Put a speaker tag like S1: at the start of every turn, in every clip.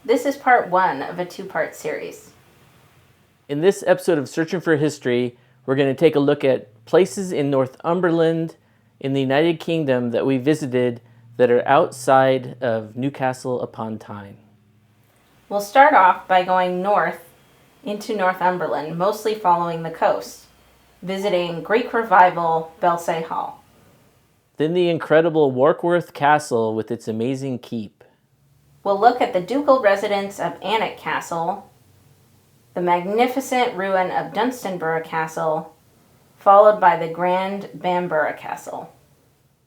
S1: This is part one of a two-part series.
S2: In this episode of Searching for History, we're going to take a look at places in Northumberland in the United Kingdom that we visited that are outside of Newcastle upon Tyne.
S1: We'll start off by going north into Northumberland, mostly following the coast, visiting Greek Revival Belsay Hall.
S2: Then the incredible Warkworth Castle with its amazing keep.
S1: We'll look at the ducal residence of Alnwick Castle, the magnificent ruin of Dunstanburgh Castle, followed by the grand Bamburgh Castle.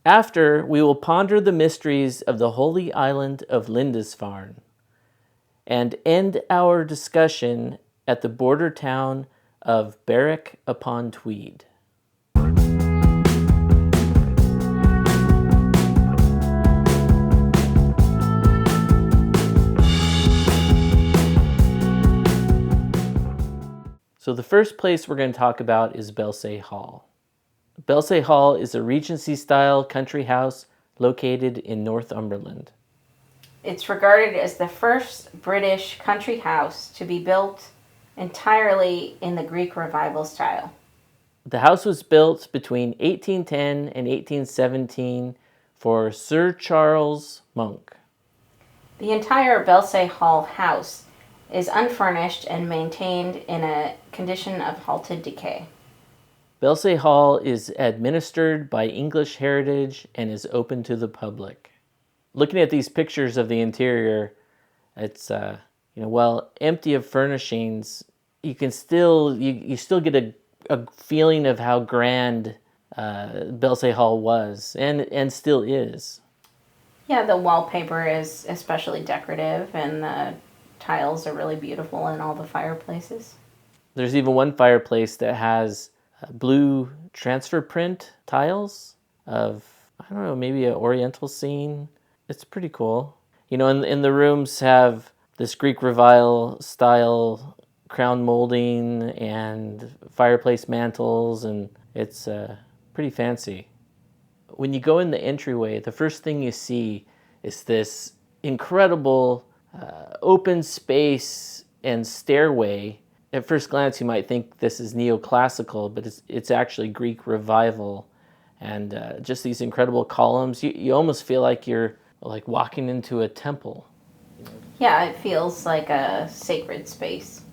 S2: After, we will ponder the mysteries of the holy island of Lindisfarne and end our discussion at the border town of Berwick upon Tweed. So the first place we're going to talk about is Belsay Hall. Belsay Hall is a Regency-style country house located in Northumberland.
S1: It's regarded as the first British country house to be built entirely in the Greek Revival style.
S2: The house was built between 1810 and 1817 for Sir Charles Monk.
S1: The entire Belsay Hall house is unfurnished and maintained in a condition of halted decay.
S2: Belsay Hall is administered by English Heritage and is open to the public. Looking at these pictures of the interior, it's while empty of furnishings, you can still get a feeling of how grand Belsay Hall was and still is.
S1: Yeah, the wallpaper is especially decorative, and the tiles are really beautiful in all the fireplaces.
S2: There's even one fireplace that has blue transfer print tiles of, I don't know, maybe an oriental scene. It's pretty cool. And the rooms have this Greek Revival style crown molding and fireplace mantles, and it's pretty fancy. When you go in the entryway, the first thing you see is this incredible open space and stairway. At first glance, you might think this is neoclassical, but it's actually Greek Revival, and just these incredible columns. You almost feel like you're like walking into a temple.
S1: Yeah, it feels like a sacred space.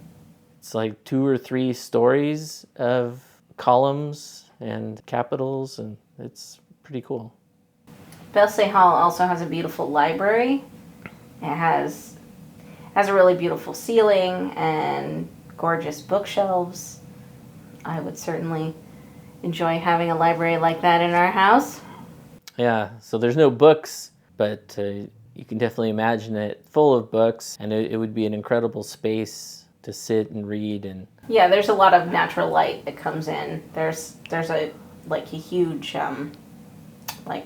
S2: It's like 2 or 3 stories of columns and capitals, and it's pretty cool.
S1: Belsay Hall also has a beautiful library. It has a really beautiful ceiling and gorgeous bookshelves. I would certainly enjoy having a library like that in our house.
S2: Yeah, so there's no books, but you can definitely imagine it full of books, and it would be an incredible space to sit and read. And
S1: yeah, there's a lot of natural light that comes in. There's a huge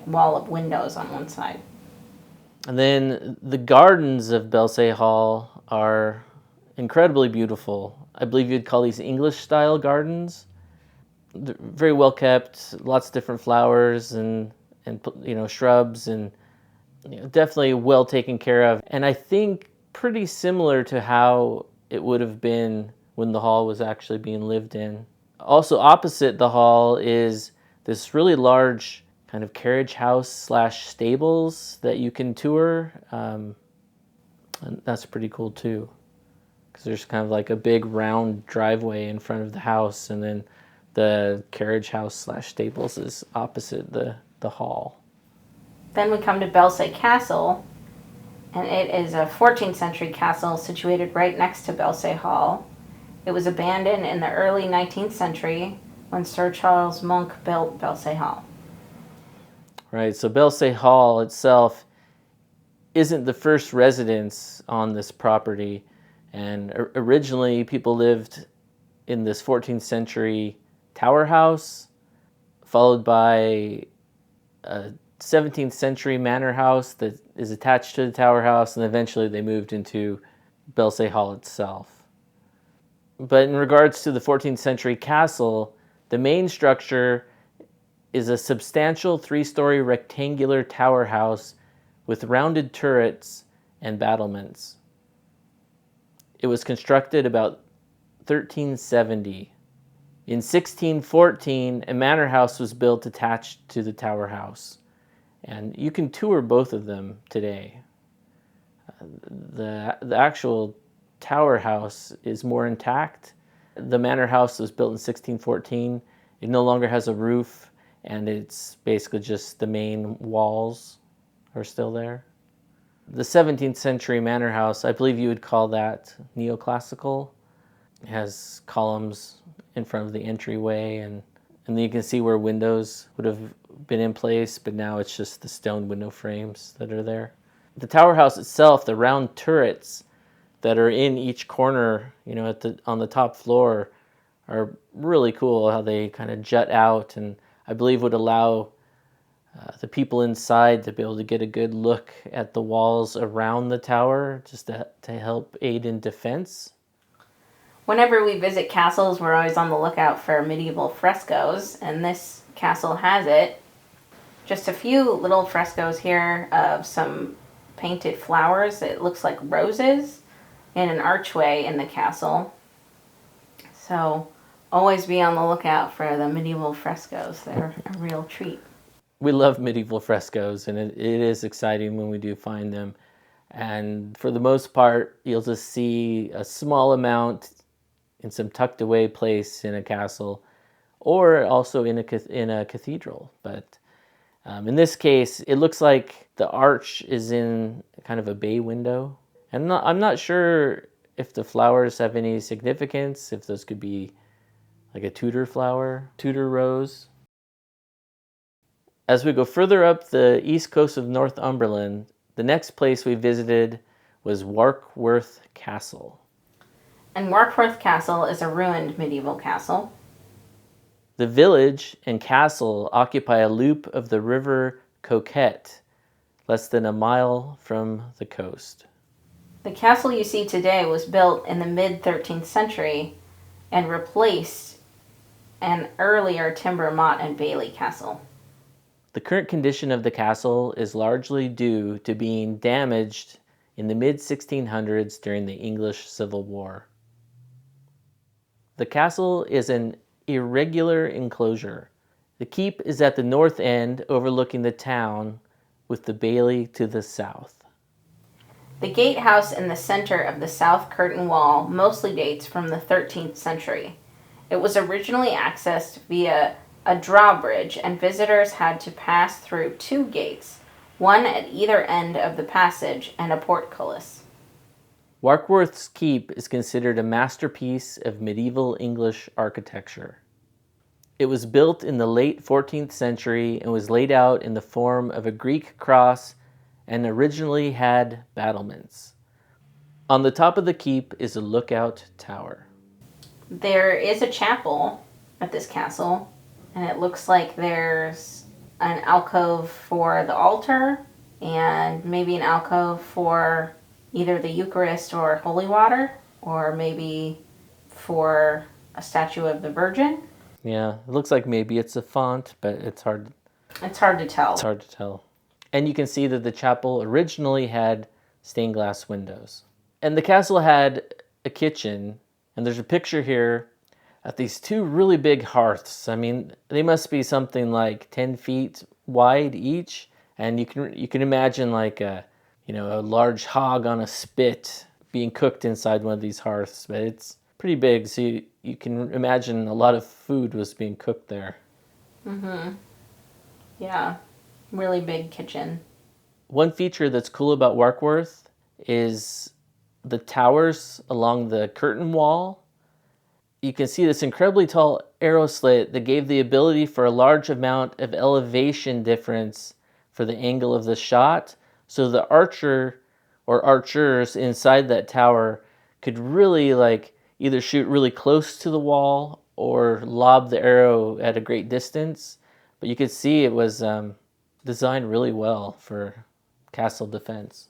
S1: wall of windows on one side.
S2: And then the gardens of Belsay Hall are incredibly beautiful. I believe you'd call these English-style gardens. They're very well kept, lots of different flowers and shrubs, and definitely well taken care of. And I think pretty similar to how it would have been when the hall was actually being lived in. Also opposite the hall is this really large kind of carriage house / stables that you can tour. And that's pretty cool too, because there's kind of like a big round driveway in front of the house, and then the carriage house / stables is opposite the hall.
S1: Then we come to Belsay Castle, and it is a 14th century castle situated right next to Belsay Hall. It was abandoned in the early 19th century when Sir Charles Monk built Belsay Hall.
S2: Right, so Belsay Hall itself isn't the first residence on this property, and originally people lived in this 14th century tower house, followed by a 17th century manor house that is attached to the tower house, and eventually they moved into Belsay Hall itself. But in regards to the 14th century castle, the main structure is a substantial 3-story rectangular tower house with rounded turrets and battlements. It was constructed about 1370. In 1614, a manor house was built attached to the tower house, and you can tour both of them today. The actual tower house is more intact. The manor house was built in 1614. It no longer has a roof, and it's basically just the main walls are still there. The 17th century manor house, I believe you would call that neoclassical. It has columns in front of the entryway, and then you can see where windows would have been in place, but now it's just the stone window frames that are there. The tower house itself, the round turrets that are in each corner, on the top floor, are really cool how they kind of jut out, and I believe would allow the people inside to be able to get a good look at the walls around the tower, just to help aid in defense.
S1: Whenever we visit castles, we're always on the lookout for medieval frescoes, and this castle has it. Just a few little frescoes here of some painted flowers. It looks like roses in an archway in the castle. So always be on the lookout for the medieval frescoes. They're a real treat.
S2: We love medieval frescoes, and it is exciting when we do find them. And for the most part, you'll just see a small amount in some tucked away place in a castle, or also in a cathedral. But in this case, it looks like the arch is in kind of a bay window. And I'm not sure if the flowers have any significance, if those could be like a Tudor flower, Tudor rose. As we go further up the east coast of Northumberland, the next place we visited was Warkworth Castle.
S1: And Warkworth Castle is a ruined medieval castle.
S2: The village and castle occupy a loop of the river Coquette, less than a mile from the coast.
S1: The castle you see today was built in the mid-13th century and replaced an earlier timber motte and bailey castle.
S2: The current condition of the castle is largely due to being damaged in the mid-1600s during the English Civil War. The castle is an irregular enclosure. The keep is at the north end, overlooking the town, with the bailey to the south.
S1: The gatehouse in the center of the south curtain wall mostly dates from the 13th century. It was originally accessed via a drawbridge, and visitors had to pass through two gates, one at either end of the passage, and a portcullis.
S2: Warkworth's Keep is considered a masterpiece of medieval English architecture. It was built in the late 14th century and was laid out in the form of a Greek cross and originally had battlements. On the top of the keep is a lookout tower.
S1: There is a chapel at this castle, and it looks like there's an alcove for the altar and maybe an alcove for either the Eucharist or holy water, or maybe for a statue of the Virgin.
S2: Yeah, it looks like maybe it's a font, but it's hard to tell. It's hard to tell. And you can see that the chapel originally had stained glass windows. And the castle had a kitchen, and there's a picture here of these two really big hearths. I mean, they must be something like 10 feet wide each, and you can imagine like a large hog on a spit being cooked inside one of these hearths, but it's pretty big, so you can imagine a lot of food was being cooked there.
S1: Mm-hmm. Yeah, really big kitchen.
S2: One feature that's cool about Warkworth is the towers along the curtain wall. You can see this incredibly tall arrow slit that gave the ability for a large amount of elevation difference for the angle of the shot. So the archer or archers inside that tower could really either shoot really close to the wall or lob the arrow at a great distance. But you could see it was designed really well for castle defense.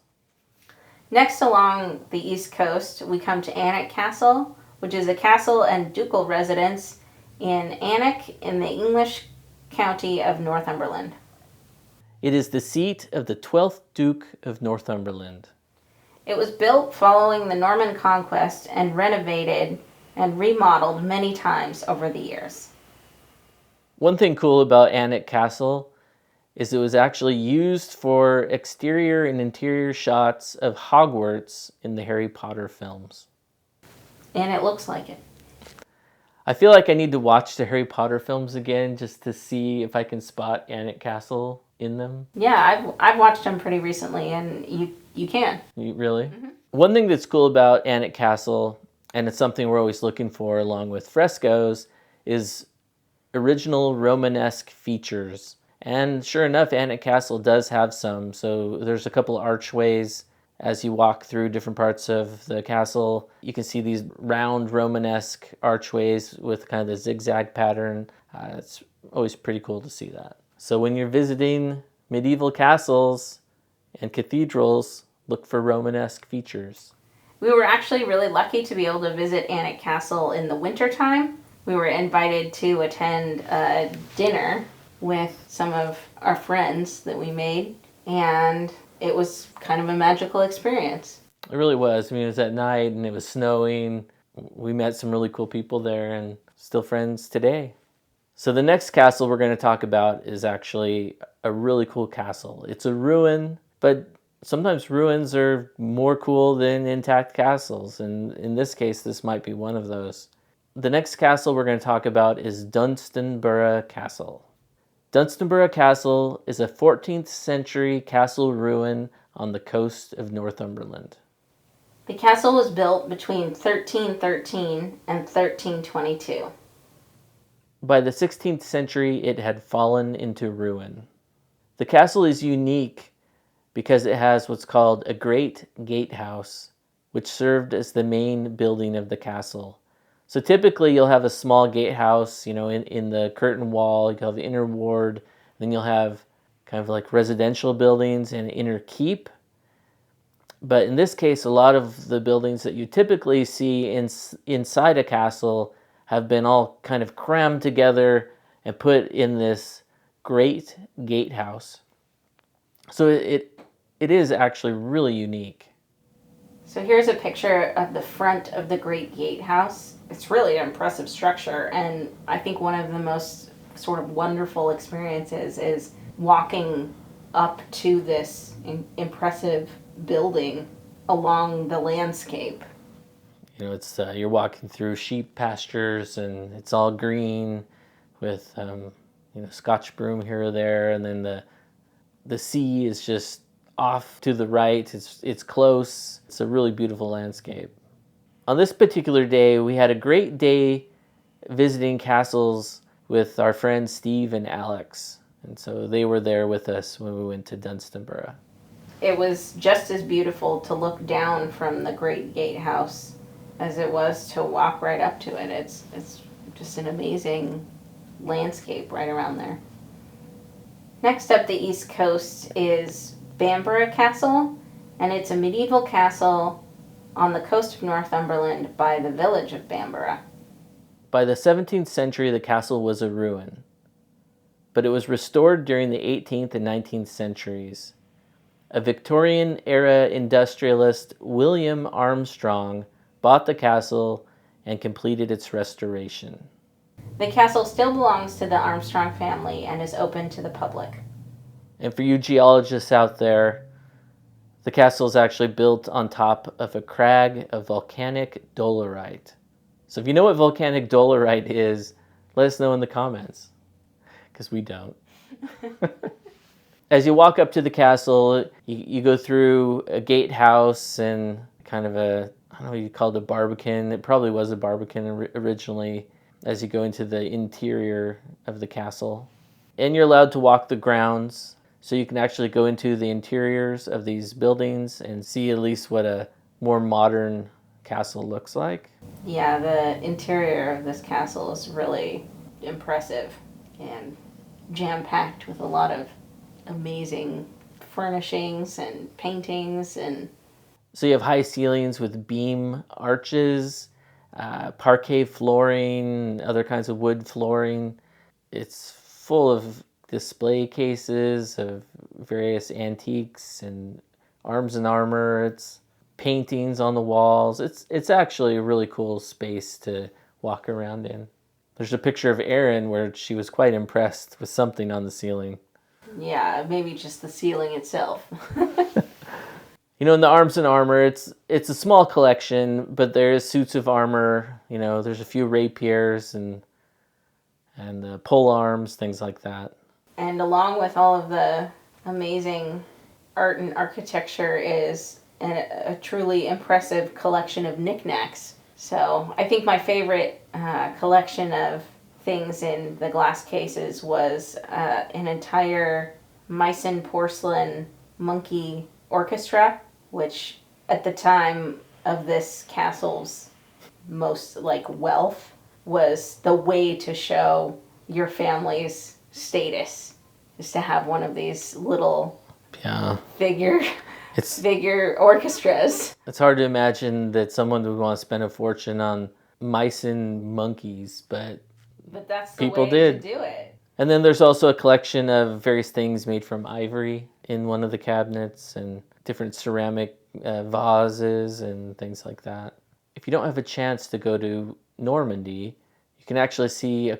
S1: Next along the east coast, we come to Alnwick Castle, which is a castle and ducal residence in Alnwick in the English county of Northumberland.
S2: It is the seat of the 12th Duke of Northumberland.
S1: It was built following the Norman conquest and renovated and remodeled many times over the years.
S2: One thing cool about Alnwick Castle is it was actually used for exterior and interior shots of Hogwarts in the Harry Potter films.
S1: And it looks like it.
S2: I feel like I need to watch the Harry Potter films again just to see if I can spot Alnwick Castle in them.
S1: Yeah, I've watched them pretty recently, and you can.
S2: Really? Mm-hmm. One thing that's cool about Alnwick Castle, and it's something we're always looking for along with frescoes, is original Romanesque features. And sure enough, Alnwick Castle does have some. So there's a couple archways as you walk through different parts of the castle. You can see these round Romanesque archways with kind of the zigzag pattern. It's always pretty cool to see that. So when you're visiting medieval castles and cathedrals, look for Romanesque features.
S1: We were actually really lucky to be able to visit Alnwick Castle in the wintertime. We were invited to attend a dinner with some of our friends that we made, and it was kind of a magical experience.
S2: It really was. I mean, it was at night and it was snowing. We met some really cool people there and still friends today. So the next castle we're going to talk about is actually a really cool castle. It's a ruin, but sometimes ruins are more cool than intact castles, and in this case, this might be one of those. The next castle we're going to talk about is Dunstanburgh Castle. Dunstanburgh Castle is a 14th century castle ruin on the coast of Northumberland.
S1: The castle was built between 1313 and 1322.
S2: By the 16th century, it had fallen into ruin. The castle is unique because it has what's called a great gatehouse, which served as the main building of the castle. So typically you'll have a small gatehouse, in the curtain wall. You'll have the inner ward, then you'll have kind of like residential buildings and inner keep. But in this case, a lot of the buildings that you typically see inside a castle have been all kind of crammed together and put in this great gatehouse. So it is actually really unique.
S1: So here's a picture of the front of the Great Gatehouse. It's really an impressive structure, and I think one of the most sort of wonderful experiences is walking up to this impressive building along the landscape.
S2: It's you're walking through sheep pastures, and it's all green with Scotch broom here or there, and then the sea is just off to the right. It's close. It's a really beautiful landscape. On this particular day, we had a great day visiting castles with our friends Steve and Alex. And so they were there with us when we went to Dunstanburgh.
S1: It was just as beautiful to look down from the Great Gatehouse as it was to walk right up to it. It's just an amazing landscape right around there. Next up the east coast is Bamburgh Castle, and it's a medieval castle on the coast of Northumberland by the village of Bamburgh.
S2: By the 17th century, the castle was a ruin, but it was restored during the 18th and 19th centuries. A Victorian-era industrialist, William Armstrong, bought the castle and completed its restoration.
S1: The castle still belongs to the Armstrong family and is open to the public.
S2: And for you geologists out there, the castle is actually built on top of a crag of volcanic dolerite. So if you know what volcanic dolerite is, let us know in the comments, because we don't. As you walk up to the castle, you go through a gatehouse and kind of I don't know what you call it, a barbican. It probably was a barbican originally, as you go into the interior of the castle. And you're allowed to walk the grounds, so you can actually go into the interiors of these buildings and see at least what a more modern castle looks like.
S1: Yeah, the interior of this castle is really impressive and jam-packed with a lot of amazing furnishings and paintings. And
S2: so you have high ceilings with beam arches, parquet flooring, other kinds of wood flooring. It's full of display cases of various antiques and arms and armor. paintings on the walls. It's actually a really cool space to walk around in. There's a picture of Erin where she was quite impressed with something on the ceiling.
S1: Yeah, maybe just the ceiling itself.
S2: You know, in the arms and armor, it's a small collection, but there is suits of armor. You know, there's a few rapiers and pole arms, things like that.
S1: And along with all of the amazing art and architecture is a truly impressive collection of knickknacks. So I think my favorite collection of things in the glass cases was an entire Meissen porcelain monkey orchestra, which at the time of this castle's most wealth was the way to show your family's status, is to have one of these little figure orchestras.
S2: It's hard to imagine that someone would want to spend a fortune on Meissen monkeys, but
S1: that's the
S2: people
S1: way
S2: did.
S1: to do it.
S2: And then there's also a collection of various things made from ivory in one of the cabinets, and different ceramic vases and things like that. If you don't have a chance to go to Normandy, you can actually see a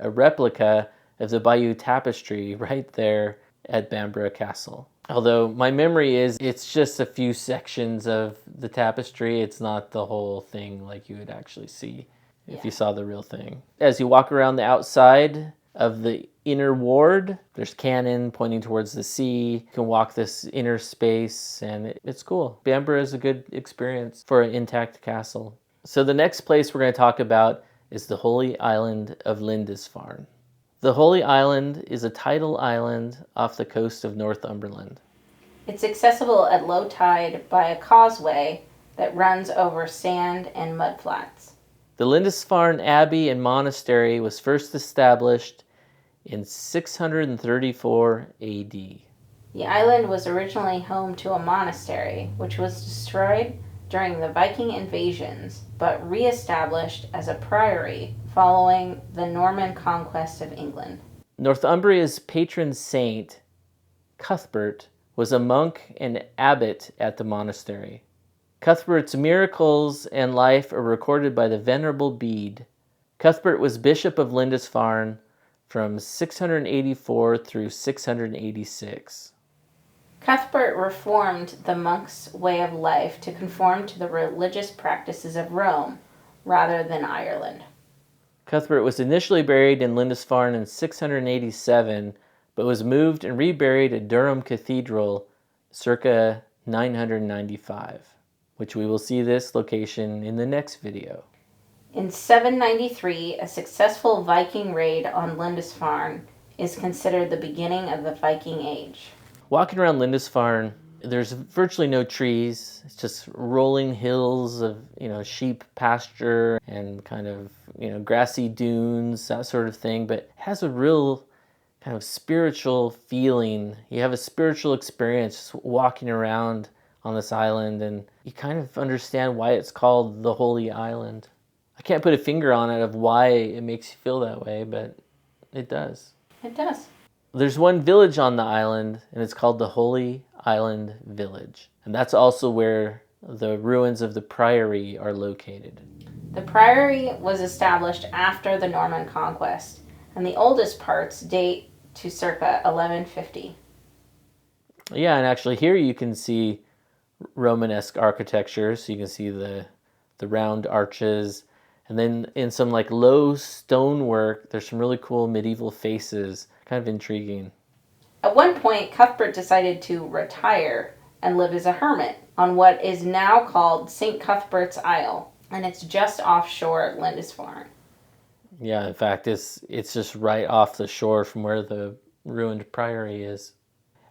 S2: replica of the Bayeux Tapestry right there at Bamburgh Castle. Although my memory is it's just a few sections of the tapestry. It's not the whole thing like you would actually see if you saw the real thing. As you walk around the outside of the inner ward, there's cannon pointing towards the sea. You can walk this inner space, and it's cool. Bamburgh is a good experience for an intact castle. So the next place we're going to talk about is the Holy Island of Lindisfarne. The Holy Island is a tidal island off the coast of Northumberland.
S1: It's accessible at low tide by a causeway that runs over sand and mud flats.
S2: The Lindisfarne Abbey and Monastery was first established in 634 AD.
S1: The island was originally home to a monastery, which was destroyed during the Viking invasions, but re-established as a priory following the Norman conquest of England.
S2: Northumbria's patron saint, Cuthbert, was a monk and abbot at the monastery. Cuthbert's miracles and life are recorded by the Venerable Bede. Cuthbert was Bishop of Lindisfarne from 684 through 686.
S1: Cuthbert reformed the monks' way of life to conform to the religious practices of Rome rather than Ireland.
S2: Cuthbert was initially buried in Lindisfarne in 687, but was moved and reburied at Durham Cathedral circa 995, which we will see this location in the next video.
S1: In 793, a successful Viking raid on Lindisfarne is considered the beginning of the Viking Age.
S2: Walking around Lindisfarne, there's virtually no trees. It's just rolling hills of, sheep pasture and kind of, grassy dunes, that sort of thing. But it has a real kind of spiritual feeling. You have a spiritual experience just walking around on this island, and you kind of understand why it's called the Holy Island. I can't put a finger on it of why it makes you feel that way, but it does.
S1: It does.
S2: There's one village on the island, and it's called the Holy Island Village. And that's also where the ruins of the priory are located.
S1: The priory was established after the Norman conquest, and the oldest parts date to circa 1150.
S2: Yeah, and actually here you can see Romanesque architecture, so you can see the round arches, and then in some low stonework, there's some really cool medieval faces, kind of intriguing.
S1: At one point, Cuthbert decided to retire and live as a hermit on what is now called St. Cuthbert's Isle, and it's just offshore Lindisfarne.
S2: Yeah, in fact, it's just right off the shore from where the ruined priory is.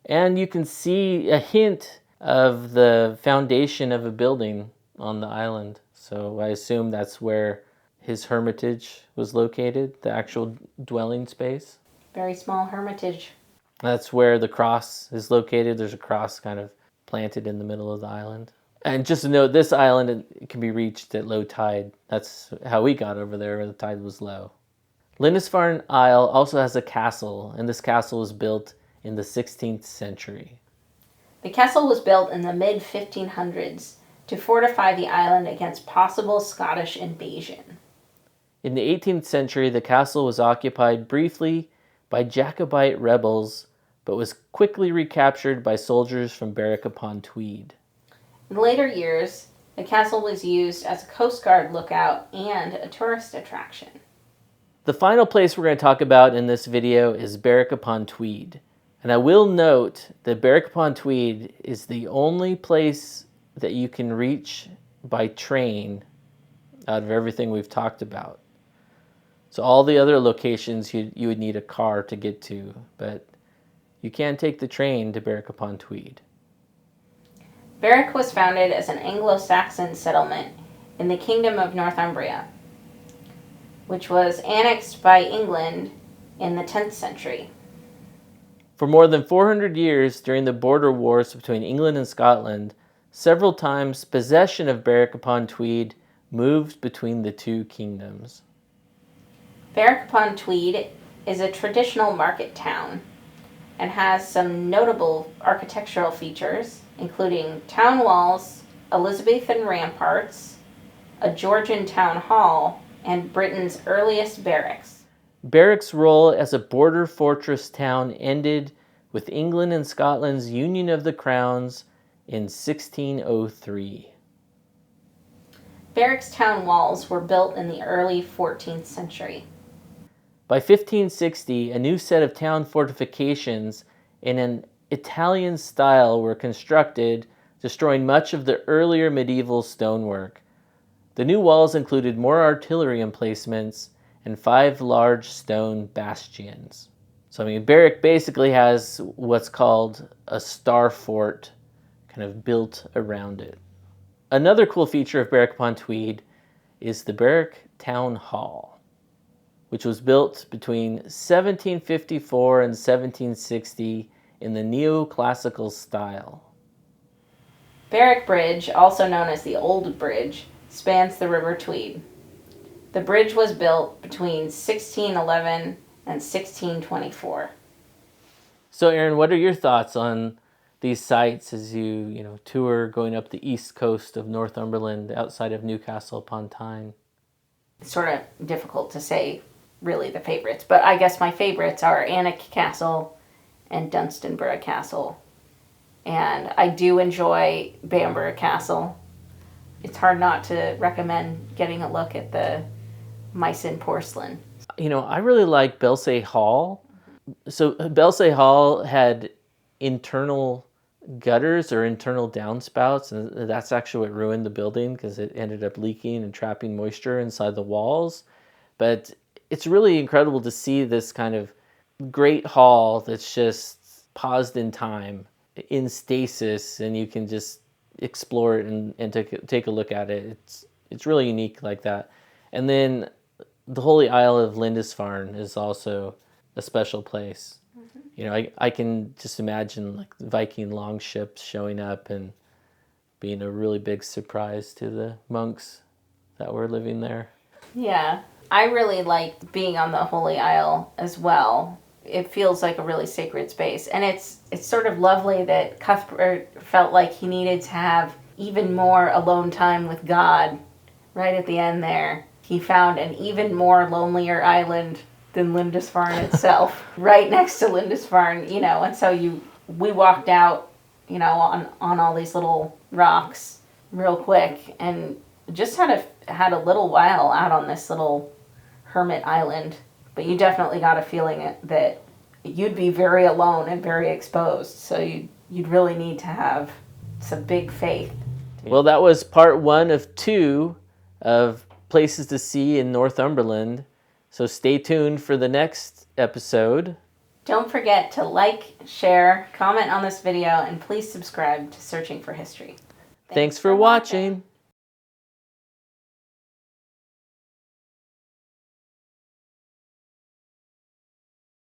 S2: And you can see a hint of the foundation of a building on the island. So I assume that's where his hermitage was located, the actual dwelling space.
S1: Very small hermitage.
S2: That's where the cross is located. There's a cross kind of planted in the middle of the island. And just to note, this island can be reached at low tide. That's how we got over there when the tide was low. Lindisfarne Isle also has a castle, and this castle was built in the 16th century.
S1: The castle was built in the mid-1500s to fortify the island against possible Scottish invasion.
S2: In the 18th century, the castle was occupied briefly by Jacobite rebels, but was quickly recaptured by soldiers from Berwick upon Tweed.
S1: In later years, the castle was used as a Coast Guard lookout and a tourist attraction.
S2: The final place we're going to talk about in this video is Berwick upon Tweed. And I will note that Berwick upon Tweed is the only place that you can reach by train out of everything we've talked about. So all the other locations you would need a car to get to, but you can take the train to Berwick upon Tweed.
S1: Berwick was founded as an Anglo-Saxon settlement in the Kingdom of Northumbria, which was annexed by England in the 10th century.
S2: For more than 400 years during the border wars between England and Scotland, several times possession of Berwick upon Tweed moved between the two kingdoms.
S1: Berwick upon Tweed is a traditional market town and has some notable architectural features, including town walls, Elizabethan ramparts, a Georgian town hall, and Britain's earliest barracks.
S2: Berwick's role as a border fortress town ended with England and Scotland's Union of the Crowns in 1603.
S1: Berwick's town walls were built in the early 14th century.
S2: By 1560, a new set of town fortifications in an Italian style were constructed, destroying much of the earlier medieval stonework. The new walls included more artillery emplacements and 5 large stone bastions. So, Berwick basically has what's called a star fort kind of built around it. Another cool feature of Berwick upon Tweed is the Berwick Town Hall, which was built between 1754 and 1760 in the neoclassical style.
S1: Berwick Bridge, also known as the Old Bridge, spans the River Tweed. The bridge was built between 1611 and 1624.
S2: So, Erin, what are your thoughts on these sites as you tour going up the east coast of Northumberland outside of Newcastle upon Tyne?
S1: It's sort of difficult to say really the favorites, but I guess my favorites are Alnwick Castle and Dunstanburgh Castle. And I do enjoy Bamburgh Castle. It's hard not to recommend getting a look at the Meissen porcelain.
S2: I really like Belsay Hall. So Belsay Hall had internal gutters or internal downspouts, and that's actually what ruined the building because it ended up leaking and trapping moisture inside the walls. But it's really incredible to see this kind of great hall that's just paused in time, in stasis, and you can just explore it and take a look at it. It's really unique like that. And then the Holy Isle of Lindisfarne is also a special place. Mm-hmm. I can just imagine like Viking longships showing up and being a really big surprise to the monks that were living there.
S1: Yeah, I really liked being on the Holy Isle as well. It feels like a really sacred space. And it's sort of lovely that Cuthbert felt like he needed to have even more alone time with God right at the end there. He found an even more lonelier island than Lindisfarne itself, right next to Lindisfarne, and so we walked out, on all these little rocks real quick and just had a little while out on this little hermit island. But you definitely got a feeling that you'd be very alone and very exposed. So you'd really need to have some big faith.
S2: Well, that was part 1 of 2 of places to see in Northumberland. So stay tuned for the next episode.
S1: Don't forget to like, share, comment on this video, and please subscribe to Searching for History.
S2: Thanks for watching.